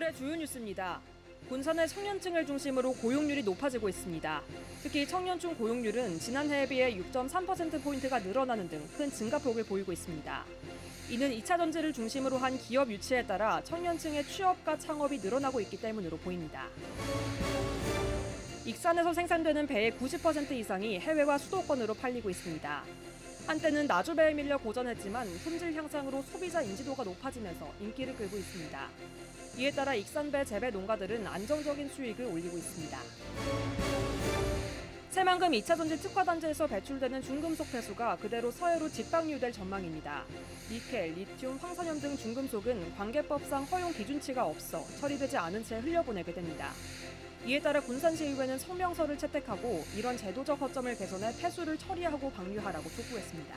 오늘의 주요 뉴스입니다. 군산의 청년층을 중심으로 고용률이 높아지고 있습니다. 특히 청년층 고용률은 지난해에 비해 6.3%포인트가 늘어나는 등 큰 증가폭을 보이고 있습니다. 이는 2차 전지를 중심으로 한 기업 유치에 따라 청년층의 취업과 창업이 늘어나고 있기 때문으로 보입니다. 익산에서 생산되는 배의 90% 이상이 해외와 수도권으로 팔리고 있습니다. 한때는 나주배에 밀려 고전했지만 품질 향상으로 소비자 인지도가 높아지면서 인기를 끌고 있습니다. 이에 따라 익산배 재배 농가들은 안정적인 수익을 올리고 있습니다. 새만금 2차 전지 특화단지에서 배출되는 중금속 폐수가 그대로 서해로 직방류될 전망입니다. 니켈, 리튬, 황산염 등 중금속은 관계법상 허용 기준치가 없어 처리되지 않은 채 흘려보내게 됩니다. 이에 따라 군산시의회는 성명서를 채택하고 이런 제도적 허점을 개선해 폐수를 처리하고 방류하라고 촉구했습니다.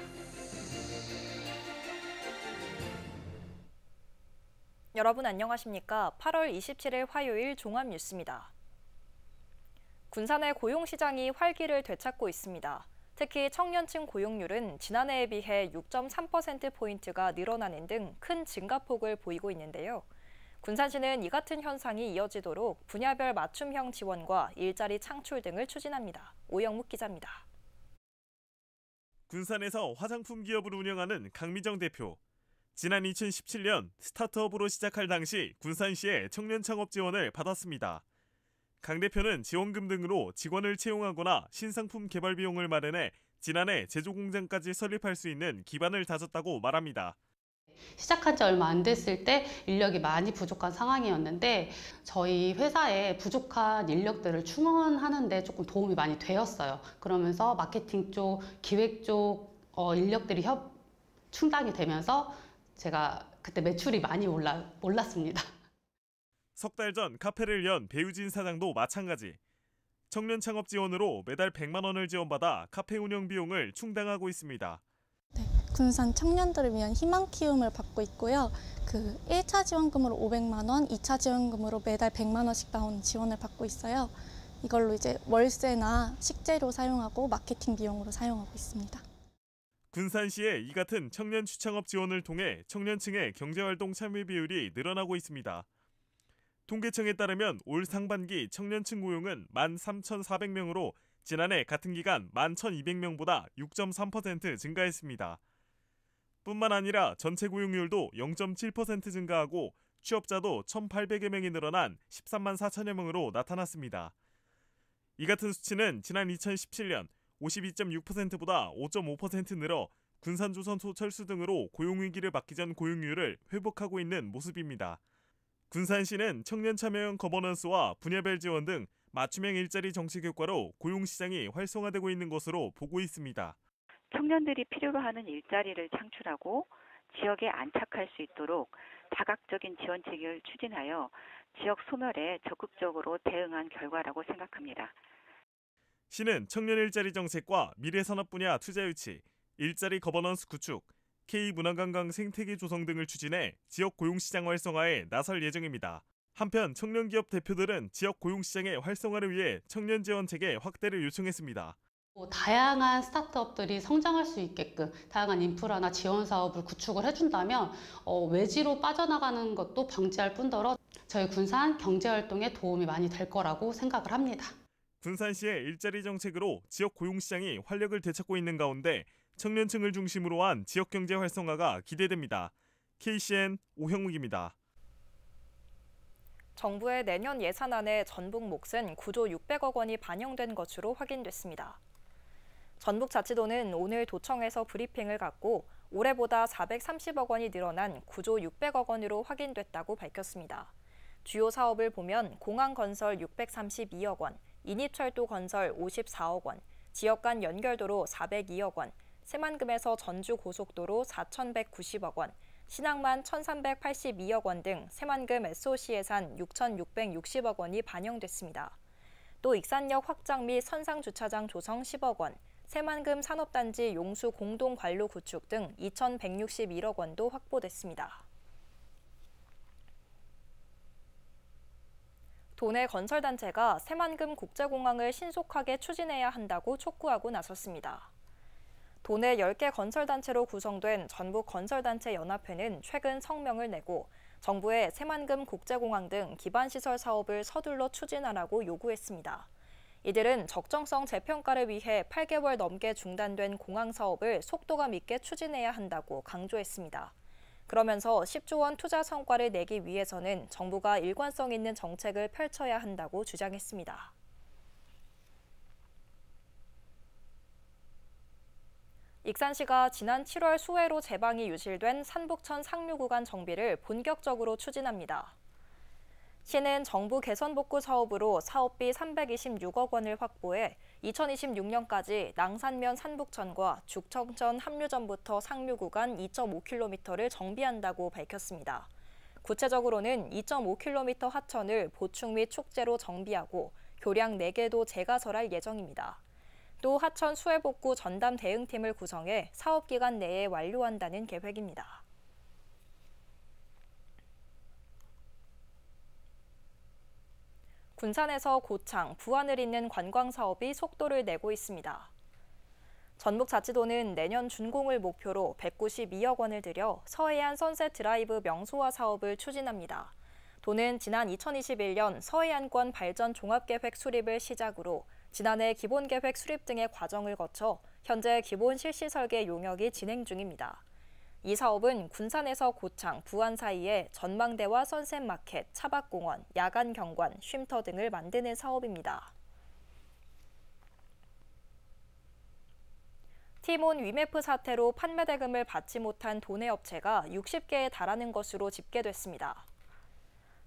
여러분 안녕하십니까? 8월 27일 화요일 종합뉴스입니다. 군산의 고용시장이 활기를 되찾고 있습니다. 특히 청년층 고용률은 지난해에 비해 6.3%포인트가 늘어나는 등 큰 증가폭을 보이고 있는데요. 군산시는 이 같은 현상이 이어지도록 분야별 맞춤형 지원과 일자리 창출 등을 추진합니다. 오영묵 기자입니다. 군산에서 화장품 기업을 운영하는 강미정 대표. 지난 2017년 스타트업으로 시작할 당시 군산시의 청년 창업 지원을 받았습니다. 강 대표는 지원금 등으로 직원을 채용하거나 신상품 개발 비용을 마련해 지난해 제조 공장까지 설립할 수 있는 기반을 다졌다고 말합니다. 시작한 지 얼마 안 됐을 때 인력이 많이 부족한 상황이었는데 저희 회사에 부족한 인력들을 충원하는 데 조금 도움이 많이 되었어요. 그러면서 마케팅 쪽, 기획 쪽 인력들이 충당이 되면서 제가 그때 매출이 많이 올랐습니다. 석 달 전 카페를 연 배유진 사장도 마찬가지. 청년 창업 지원으로 매달 100만 원을 지원받아 카페 운영 비용을 충당하고 있습니다. 네, 군산 청년들을 위한 희망 키움을 받고 있고요. 1차 지원금으로 500만 원, 2차 지원금으로 매달 100만 원씩 나오는 지원을 받고 있어요. 이걸로 이제 월세나 식재료 사용하고 마케팅 비용으로 사용하고 있습니다. 군산시의 이 같은 청년 취창업 지원을 통해 청년층의 경제활동 참여 비율이 늘어나고 있습니다. 통계청에 따르면 올 상반기 청년층 고용은 13,400명으로 지난해 같은 기간 11,200명보다 6.3% 증가했습니다. 뿐만 아니라 전체 고용률도 0.7% 증가하고 취업자도 1,800여 명이 늘어난 13만 4천여 명으로 나타났습니다. 이 같은 수치는 지난 2017년 52.6%보다 5.5% 늘어 군산조선소철수 등으로 고용위기를 맞기 전 고용률을 회복하고 있는 모습입니다. 군산시는 청년 참여형 거버넌스와 분야별 지원 등 맞춤형 일자리 정책 효과로 고용시장이 활성화되고 있는 것으로 보고 있습니다. 청년들이 필요로 하는 일자리를 창출하고 지역에 안착할 수 있도록 다각적인 지원책을 추진하여 지역 소멸에 적극적으로 대응한 결과라고 생각합니다. 시는 청년 일자리 정책과 미래산업 분야 투자 유치, 일자리 거버넌스 구축, K문화관광 생태계 조성 등을 추진해 지역 고용시장 활성화에 나설 예정입니다. 한편 청년기업 대표들은 지역 고용시장의 활성화를 위해 청년 지원 체계 확대를 요청했습니다. 다양한 스타트업들이 성장할 수 있게끔 다양한 인프라나 지원 사업을 구축을 해준다면 외지로 빠져나가는 것도 방지할 뿐더러 저희 군산 경제활동에 도움이 많이 될 거라고 생각을 합니다. 군산시의 일자리 정책으로 지역 고용시장이 활력을 되찾고 있는 가운데 청년층을 중심으로 한 지역경제 활성화가 기대됩니다. KCN 오형묵입니다. 정부의 내년 예산안에 전북 몫은 9조 600억 원이 반영된 것으로 확인됐습니다. 전북자치도는 오늘 도청에서 브리핑을 갖고 올해보다 430억 원이 늘어난 9조 600억 원으로 확인됐다고 밝혔습니다. 주요 사업을 보면 공항 건설 632억 원, 인입철도 건설 54억 원, 지역 간 연결도로 402억 원, 새만금에서 전주 고속도로 4,190억 원, 신항만 1,382억 원 등 새만금 SOC 예산 6,660억 원이 반영됐습니다. 또 익산역 확장 및 선상주차장 조성 10억 원, 새만금 산업단지 용수 공동관로 구축 등 2,161억 원도 확보됐습니다. 도내 건설단체가 새만금 국제공항을 신속하게 추진해야 한다고 촉구하고 나섰습니다. 도내 10개 건설단체로 구성된 전북건설단체연합회는 최근 성명을 내고 정부에 새만금 국제공항 등 기반시설 사업을 서둘러 추진하라고 요구했습니다. 이들은 적정성 재평가를 위해 8개월 넘게 중단된 공항 사업을 속도감 있게 추진해야 한다고 강조했습니다. 그러면서 10조 원 투자 성과를 내기 위해서는 정부가 일관성 있는 정책을 펼쳐야 한다고 주장했습니다. 익산시가 지난 7월 수해로 제방이 유실된 산북천 상류 구간 정비를 본격적으로 추진합니다. 시는 정부 개선복구 사업으로 사업비 326억 원을 확보해 2026년까지 낭산면 산북천과 죽청천 합류전부터 상류 구간 2.5km를 정비한다고 밝혔습니다. 구체적으로는 2.5km 하천을 보충 및 축제로 정비하고 교량 4개도 재가설할 예정입니다. 또 하천 수해복구 전담 대응팀을 구성해 사업기간 내에 완료한다는 계획입니다. 군산에서 고창, 부안을 잇는 관광사업이 속도를 내고 있습니다. 전북자치도는 내년 준공을 목표로 192억 원을 들여 서해안 선셋 드라이브 명소화 사업을 추진합니다. 도는 지난 2021년 서해안권 발전 종합계획 수립을 시작으로 지난해 기본계획 수립 등의 과정을 거쳐 현재 기본 실시 설계 용역이 진행 중입니다. 이 사업은 군산에서 고창, 부안 사이에 전망대와 선셋마켓, 차박공원, 야간 경관, 쉼터 등을 만드는 사업입니다. 티몬 위메프 사태로 판매 대금을 받지 못한 도내 업체가 60개에 달하는 것으로 집계됐습니다.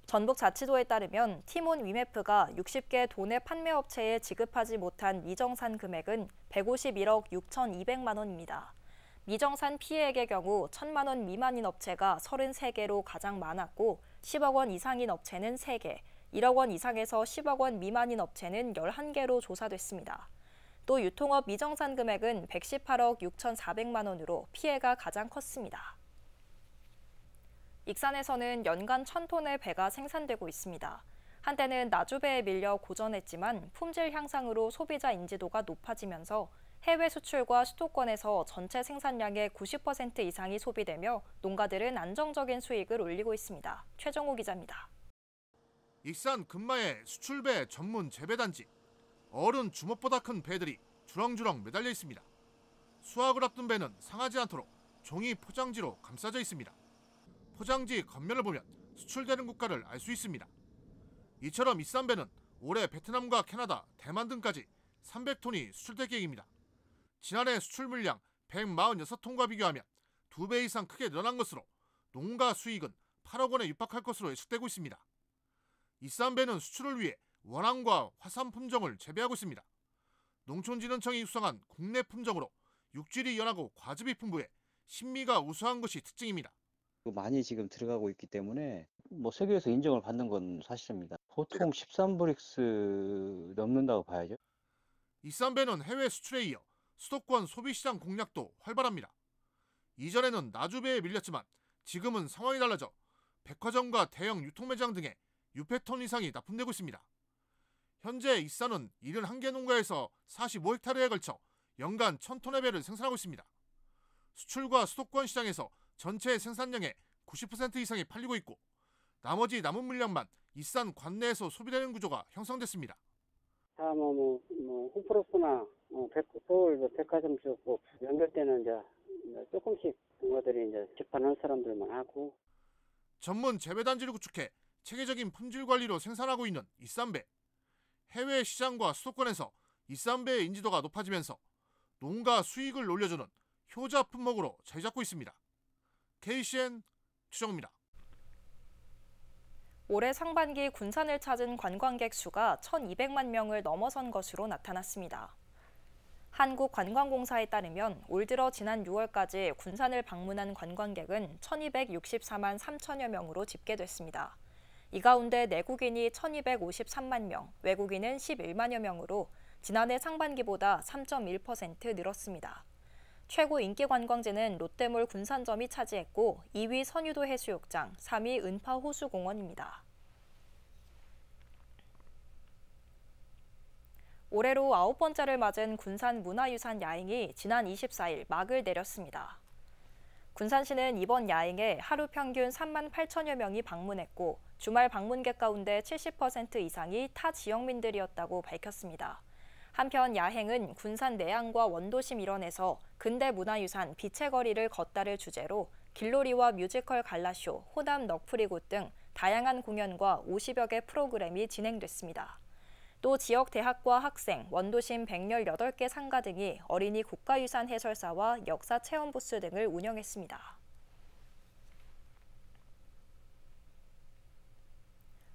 전북자치도에 따르면 티몬 위메프가 60개 도내 판매업체에 지급하지 못한 미정산 금액은 151억 6,200만 원입니다. 미정산 피해액의 경우 1,000만 원 미만인 업체가 33개로 가장 많았고 10억 원 이상인 업체는 3개, 1억 원 이상에서 10억 원 미만인 업체는 11개로 조사됐습니다. 또 유통업 미정산 금액은 118억 6,400만 원으로 피해가 가장 컸습니다. 익산에서는 연간 1,000톤의 배가 생산되고 있습니다. 한때는 나주배에 밀려 고전했지만 품질 향상으로 소비자 인지도가 높아지면서 해외 수출과 수도권에서 전체 생산량의 90% 이상이 소비되며 농가들은 안정적인 수익을 올리고 있습니다. 최정호 기자입니다. 익산 금마의 수출배 전문 재배단지. 어른 주먹보다 큰 배들이 주렁주렁 매달려 있습니다. 수확을 앞둔 배는 상하지 않도록 종이 포장지로 감싸져 있습니다. 포장지 겉면을 보면 수출되는 국가를 알 수 있습니다. 이처럼 익산배는 올해 베트남과 캐나다, 대만 등까지 300톤이 수출될 계획입니다. 지난해 수출 물량 146톤과 비교하면 2배 이상 크게 늘어난 것으로 농가 수익은 8억 원에 육박할 것으로 예측되고 있습니다. 익산배는 수출을 위해 원앙과 화산 품종을 재배하고 있습니다. 농촌진흥청이 육성한 국내 품종으로 육질이 연하고 과즙이 풍부해 신미가 우수한 것이 특징입니다. 많이 지금 들어가고 있기 때문에 세계에서 인정을 받는 건 사실입니다. 보통 13브릭스 넘는다고 봐야죠. 익산배는 해외 수출에 이어 수도권 소비시장 공략도 활발합니다. 이전에는 나주배에 밀렸지만 지금은 상황이 달라져 백화점과 대형 유통매장 등에 600톤 이상이 납품되고 있습니다. 현재 익산은 71개 농가에서 45헥타르에 걸쳐 연간 1,000톤의 배를 생산하고 있습니다. 수출과 수도권 시장에서 전체 생산량의 90% 이상이 팔리고 있고 나머지 남은 물량만 익산 관내에서 소비되는 구조가 형성됐습니다. 홈플러스나 서울 백화점 쪽 연결되는 이제 조금씩 농가들이 이제 집하는 사람들만 하고 전문 재배단지를 구축해 체계적인 품질 관리로 생산하고 있는 익산배. 해외 시장과 수도권에서 익산배의 인지도가 높아지면서 농가 수익을 올려주는 효자 품목으로 자리 잡고 있습니다. KCN 최정호입니다. 올해 상반기 군산을 찾은 관광객 수가 1,200만 명을 넘어선 것으로 나타났습니다. 한국관광공사에 따르면 올 들어 지난 6월까지 군산을 방문한 관광객은 1,264만 3천여 명으로 집계됐습니다. 이 가운데 내국인이 1,253만 명, 외국인은 11만여 명으로 지난해 상반기보다 3.1% 늘었습니다. 최고 인기 관광지는 롯데몰 군산점이 차지했고 2위 선유도 해수욕장, 3위 은파 호수공원입니다. 올해로 9번째를 맞은 군산 문화유산 야행이 지난 24일 막을 내렸습니다. 군산시는 이번 야행에 하루 평균 3만 8천여 명이 방문했고 주말 방문객 가운데 70% 이상이 타 지역민들이었다고 밝혔습니다. 한편 야행은 군산 내항과 원도심 일원에서 근대 문화유산 빛의 거리를 걷다를 주제로 길놀이와 뮤지컬 갈라쇼, 호남 넋풀이굿 등 다양한 공연과 50여 개 프로그램이 진행됐습니다. 또 지역 대학과 학생, 원도심 118개 상가 등이 어린이 국가유산 해설사와 역사 체험 부스 등을 운영했습니다.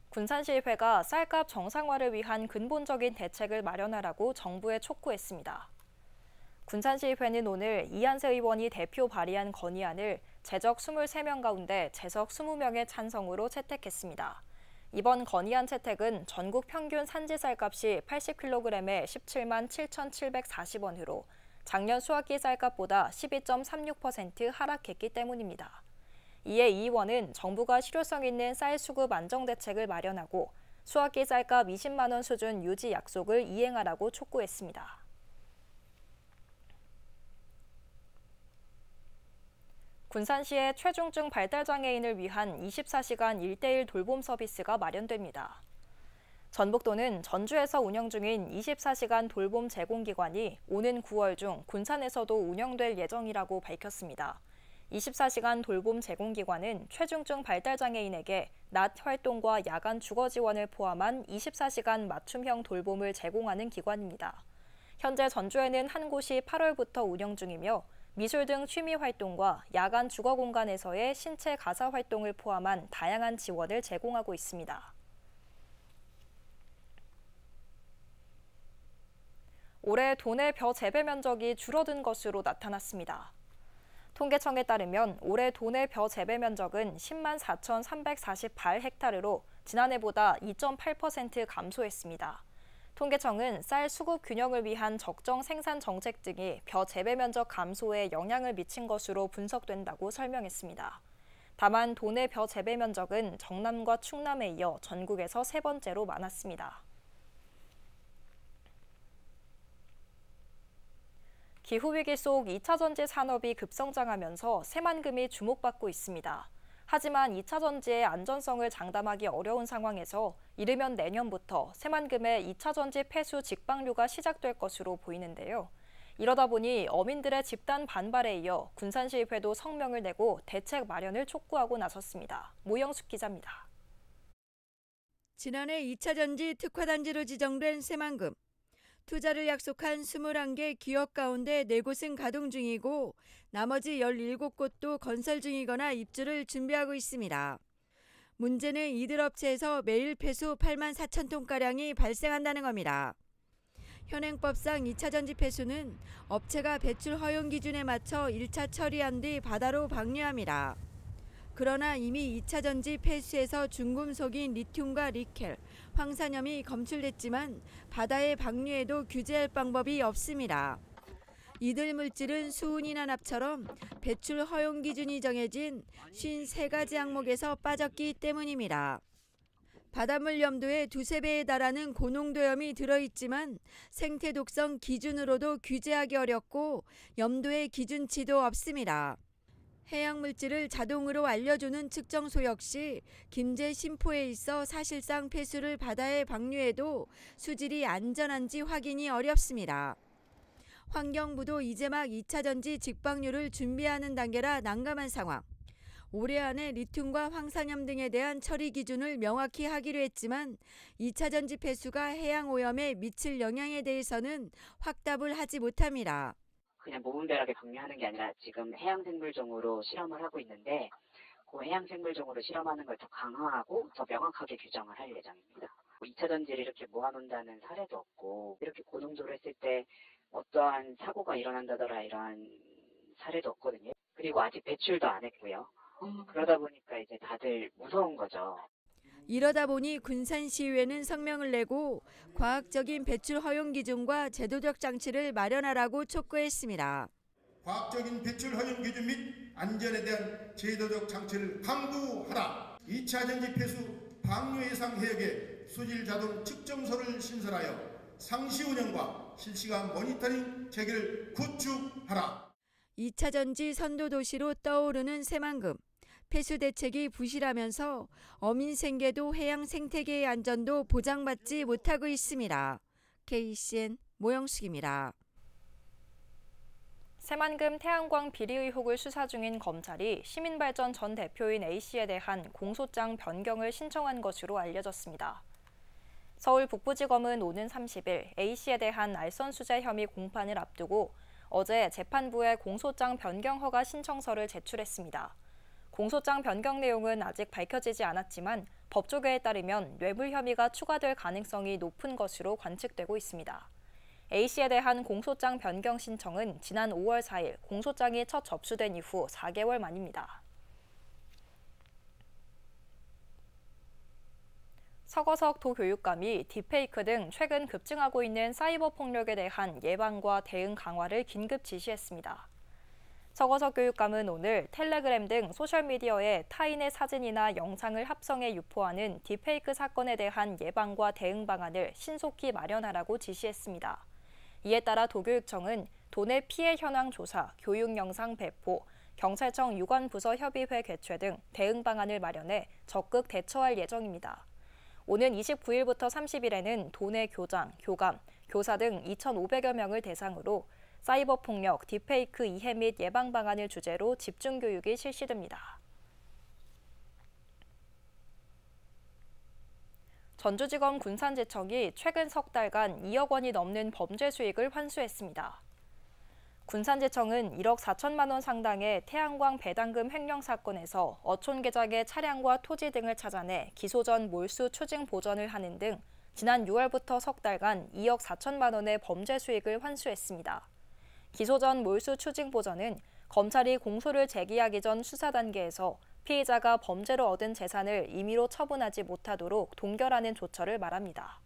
군산시의회가 쌀값 정상화를 위한 근본적인 대책을 마련하라고 정부에 촉구했습니다. 군산시의회는 오늘 이한세 의원이 대표 발의한 건의안을 재적 23명 가운데 재석 20명의 찬성으로 채택했습니다. 이번 건의안 채택은 전국 평균 산지 쌀값이 80kg에 17만 7,740원으로 작년 수확기 쌀값보다 12.36% 하락했기 때문입니다. 이에 이 의원은 정부가 실효성 있는 쌀 수급 안정 대책을 마련하고 수확기 쌀값 20만 원 수준 유지 약속을 이행하라고 촉구했습니다. 군산시의 최중증 발달장애인을 위한 24시간 1:1 돌봄 서비스가 마련됩니다. 전북도는 전주에서 운영 중인 24시간 돌봄 제공기관이 오는 9월 중 군산에서도 운영될 예정이라고 밝혔습니다. 24시간 돌봄 제공기관은 최중증 발달장애인에게 낮 활동과 야간 주거 지원을 포함한 24시간 맞춤형 돌봄을 제공하는 기관입니다. 현재 전주에는 한 곳이 8월부터 운영 중이며 미술 등 취미 활동과 야간 주거 공간에서의 신체 가사 활동을 포함한 다양한 지원을 제공하고 있습니다. 올해 도내 벼 재배 면적이 줄어든 것으로 나타났습니다. 통계청에 따르면 올해 도내 벼 재배 면적은 10만 4,348헥타르로 지난해보다 2.8% 감소했습니다. 통계청은 쌀 수급 균형을 위한 적정 생산 정책 등이 벼 재배 면적 감소에 영향을 미친 것으로 분석된다고 설명했습니다. 다만 도내 벼 재배 면적은 정남과 충남에 이어 전국에서 세 번째로 많았습니다. 기후위기 속 2차 전지 산업이 급성장하면서 새만금이 주목받고 있습니다. 하지만 2차 전지의 안전성을 장담하기 어려운 상황에서 이르면 내년부터 새만금의 2차 전지 폐수 직방류가 시작될 것으로 보이는데요. 이러다 보니 어민들의 집단 반발에 이어 군산시의회도 성명을 내고 대책 마련을 촉구하고 나섰습니다. 모영숙 기자입니다. 지난해 2차 전지 특화단지로 지정된 새만금. 투자를 약속한 21개 기업 가운데 4곳은 가동 중이고 나머지 17곳도 건설 중이거나 입주를 준비하고 있습니다. 문제는 이들 업체에서 매일 폐수 8만 4천 톤가량이 발생한다는 겁니다. 현행법상 2차 전지 폐수는 업체가 배출 허용 기준에 맞춰 1차 처리한 뒤 바다로 방류합니다. 그러나 이미 2차 전지 폐수에서 중금속인 리튬과 니켈, 황산염이 검출됐지만 바다에 방류해도 규제할 방법이 없습니다. 이들 물질은 수은이나 납처럼 배출 허용 기준이 정해진 53가지 항목에서 빠졌기 때문입니다. 바닷물 염도의 2~3배에 달하는 고농도염이 들어있지만 생태 독성 기준으로도 규제하기 어렵고 염도의 기준치도 없습니다. 해양물질을 자동으로 알려주는 측정소 역시 김제 심포에 있어 사실상 폐수를 바다에 방류해도 수질이 안전한지 확인이 어렵습니다. 환경부도 이제 막 2차 전지 직방류를 준비하는 단계라 난감한 상황. 올해 안에 리튬과 황산염 등에 대한 처리 기준을 명확히 하기로 했지만 2차 전지 폐수가 해양 오염에 미칠 영향에 대해서는 확답을 하지 못합니다. 그냥 무분별하게 방류하는 게 아니라 지금 해양생물종으로 실험을 하고 있는데 그 해양생물종으로 실험하는 걸 더 강화하고 더 명확하게 규정을 할 예정입니다. 2차 전지를 이렇게 모아놓는다는 사례도 없고 이렇게 고농도로 했을 때 어떠한 사고가 일어난다더라 이러한 사례도 없거든요. 그리고 아직 배출도 안 했고요. 그러다 보니까 이제 다들 무서운 거죠. 이러다 보니 군산시의회는 성명을 내고 과학적인 배출 허용 기준과 제도적 장치를 마련하라고 촉구했습니다. 과학적인 배출 허용 기준 및 안전에 대한 제도적 장치를 강구하라. 2차 전지 폐수 방류 예상 해역에 수질 자동 측정소를 신설하여 상시 운영과 실시간 모니터링 체계를 구축하라. 2차 전지 선도 도시로 떠오르는 새만금. 폐수 대책이 부실하면서 어민 생계도 해양 생태계의 안전도 보장받지 못하고 있습니다. KCN 모영숙입니다. 새만금 태양광 비리 의혹을 수사 중인 검찰이 시민발전 전 대표인 A씨에 대한 공소장 변경을 신청한 것으로 알려졌습니다. 서울 북부지검은 오는 30일 A씨에 대한 알선수재 혐의 공판을 앞두고 어제 재판부에 공소장 변경 허가 신청서를 제출했습니다. 공소장 변경 내용은 아직 밝혀지지 않았지만 법조계에 따르면 뇌물 혐의가 추가될 가능성이 높은 것으로 관측되고 있습니다. A씨에 대한 공소장 변경 신청은 지난 5월 4일 공소장이 첫 접수된 이후 4개월 만입니다. 서거석 도교육감이 딥페이크 등 최근 급증하고 있는 사이버 폭력에 대한 예방과 대응 강화를 긴급 지시했습니다. 서거석 교육감은 오늘 텔레그램 등 소셜미디어에 타인의 사진이나 영상을 합성해 유포하는 딥페이크 사건에 대한 예방과 대응 방안을 신속히 마련하라고 지시했습니다. 이에 따라 도교육청은 도내 피해 현황 조사, 교육 영상 배포, 경찰청 유관부서 협의회 개최 등 대응 방안을 마련해 적극 대처할 예정입니다. 오는 29일부터 30일에는 도내 교장, 교감, 교사 등 2,500여 명을 대상으로 사이버 폭력, 딥페이크 이해 및 예방 방안을 주제로 집중 교육이 실시됩니다. 전주지검 군산지청이 최근 석 달간 2억 원이 넘는 범죄 수익을 환수했습니다. 군산지청은 1억 4천만 원 상당의 태양광 배당금 횡령 사건에서 어촌 계장의 차량과 토지 등을 찾아내 기소 전 몰수 추징 보전을 하는 등 지난 6월부터 석 달간 2억 4천만 원의 범죄 수익을 환수했습니다. 기소 전 몰수 추징 보전은 검찰이 공소를 제기하기 전 수사 단계에서 피의자가 범죄로 얻은 재산을 임의로 처분하지 못하도록 동결하는 조처를 말합니다.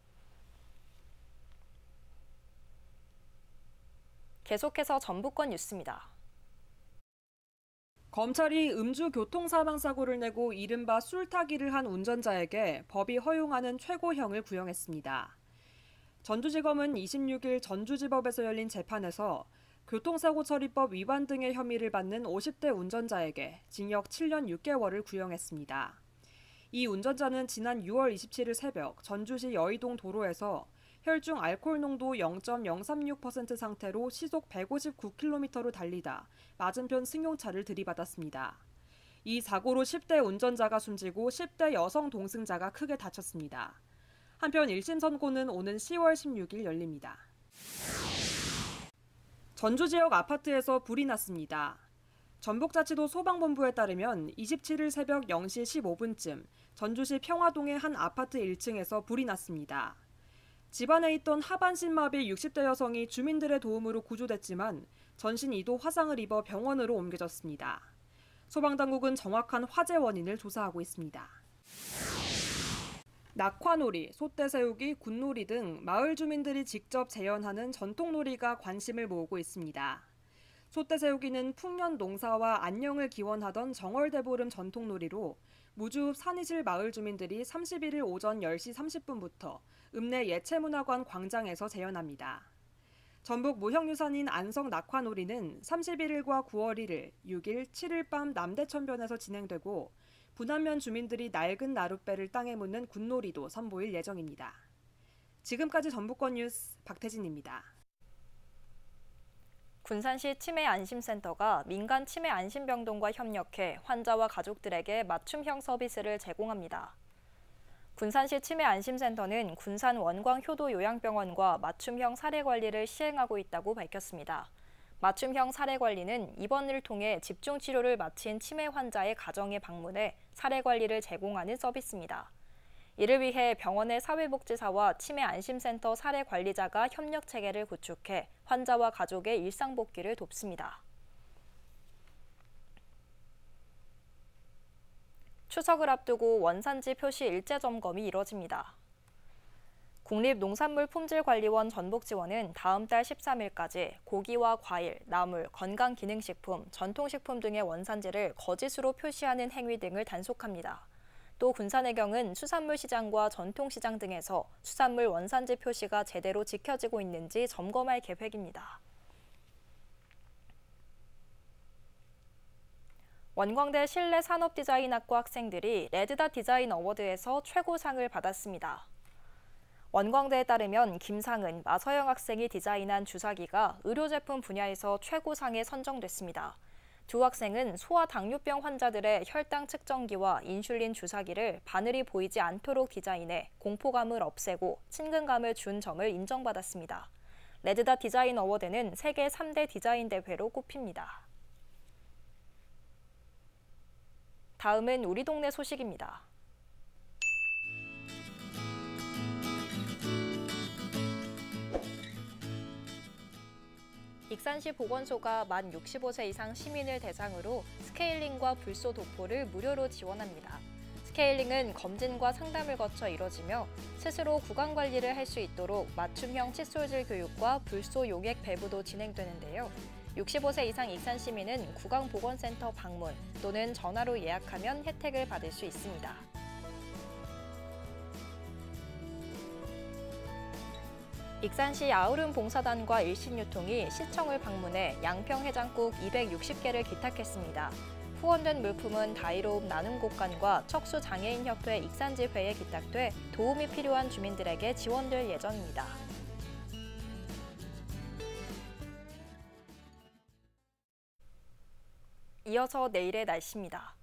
계속해서 전북권 뉴스입니다. 검찰이 음주 교통사망사고를 내고 이른바 술타기를 한 운전자에게 법이 허용하는 최고형을 구형했습니다. 전주지검은 26일 전주지법에서 열린 재판에서 교통사고 처리법 위반 등의 혐의를 받는 50대 운전자에게 징역 7년 6개월을 구형했습니다. 이 운전자는 지난 6월 27일 새벽 전주시 여의동 도로에서 혈중 알코올 농도 0.036% 상태로 시속 159km로 달리다 맞은편 승용차를 들이받았습니다. 이 사고로 10대 운전자가 숨지고 10대 여성 동승자가 크게 다쳤습니다. 한편 1심 선고는 오는 10월 16일 열립니다. 전주 지역 아파트에서 불이 났습니다. 전북자치도 소방본부에 따르면 27일 새벽 0시 15분쯤 전주시 평화동의 한 아파트 1층에서 불이 났습니다. 집안에 있던 하반신마비 60대 여성이 주민들의 도움으로 구조됐지만 전신 2도 화상을 입어 병원으로 옮겨졌습니다. 소방당국은 정확한 화재 원인을 조사하고 있습니다. 낙화놀이, 솥대세우기, 굿놀이 등 마을 주민들이 직접 재현하는 전통놀이가 관심을 모으고 있습니다. 솥대세우기는 풍년 농사와 안녕을 기원하던 정월대보름 전통놀이로 무주읍 산이실 마을 주민들이 31일 오전 10시 30분부터 읍내 예체문화관 광장에서 재현합니다. 전북 무형유산인 안성 낙화놀이는 31일과 9월 1일, 6일, 7일 밤 남대천변에서 진행되고 부남면 주민들이 낡은 나룻배를 땅에 묻는 굿놀이도 선보일 예정입니다. 지금까지 전북권 뉴스 박태진입니다. 군산시 치매안심센터가 민간 치매안심병동과 협력해 환자와 가족들에게 맞춤형 서비스를 제공합니다. 군산시 치매안심센터는 군산 원광효도요양병원과 맞춤형 사례관리를 시행하고 있다고 밝혔습니다. 맞춤형 사례관리는 입원을 통해 집중치료를 마친 치매 환자의 가정에 방문해 사례관리를 제공하는 서비스입니다. 이를 위해 병원의 사회복지사와 치매안심센터 사례관리자가 협력체계를 구축해 환자와 가족의 일상복귀를 돕습니다. 추석을 앞두고 원산지 표시 일제 점검이 이뤄집니다. 국립농산물품질관리원 전북지원은 다음 달 13일까지 고기와 과일, 나물, 건강기능식품, 전통식품 등의 원산지를 거짓으로 표시하는 행위 등을 단속합니다. 또 군산해경은 수산물 시장과 전통시장 등에서 수산물 원산지 표시가 제대로 지켜지고 있는지 점검할 계획입니다. 원광대 실내산업디자인학과 학생들이 레드닷 디자인 어워드에서 최고상을 받았습니다. 원광대에 따르면 김상은, 마서영 학생이 디자인한 주사기가 의료제품 분야에서 최고상에 선정됐습니다. 두 학생은 소아 당뇨병 환자들의 혈당 측정기와 인슐린 주사기를 바늘이 보이지 않도록 디자인해 공포감을 없애고 친근감을 준 점을 인정받았습니다. 레드닷 디자인 어워드는 세계 3대 디자인 대회로 꼽힙니다. 다음은 우리 동네 소식입니다. 익산시 보건소가 만 65세 이상 시민을 대상으로 스케일링과 불소 도포를 무료로 지원합니다. 스케일링은 검진과 상담을 거쳐 이뤄지며 스스로 구강 관리를 할 수 있도록 맞춤형 칫솔질 교육과 불소 용액 배부도 진행되는데요. 65세 이상 익산 시민은 구강보건센터 방문 또는 전화로 예약하면 혜택을 받을 수 있습니다. 익산시 아우름 봉사단과 일신유통이 시청을 방문해 양평 해장국 260개를 기탁했습니다. 후원된 물품은 다이로움 나눔 곳간과 척수장애인협회 익산지회에 기탁돼 도움이 필요한 주민들에게 지원될 예정입니다. 이어서 내일의 날씨입니다.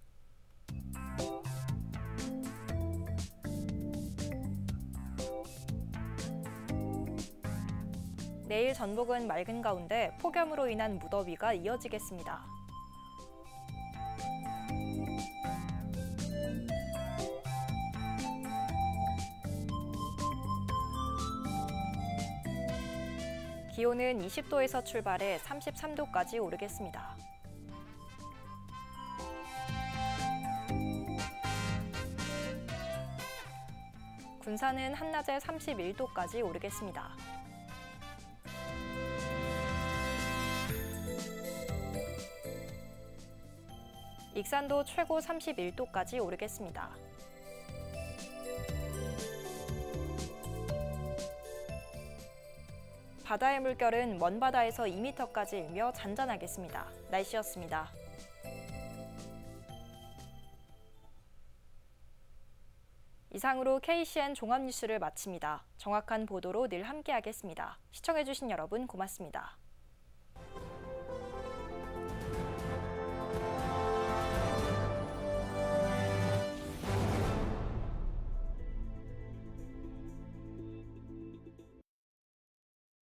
내일 전북은 맑은 가운데 폭염으로 인한 무더위가 이어지겠습니다. 기온은 20도에서 출발해 33도까지 오르겠습니다. 군산은 한낮에 31도까지 오르겠습니다. 익산도 최고 31도까지 오르겠습니다. 바다의 물결은 먼바다에서 2m까지 일며 잔잔하겠습니다. 날씨였습니다. 이상으로 KCN 종합뉴스를 마칩니다. 정확한 보도로 늘 함께하겠습니다. 시청해주신 여러분 고맙습니다.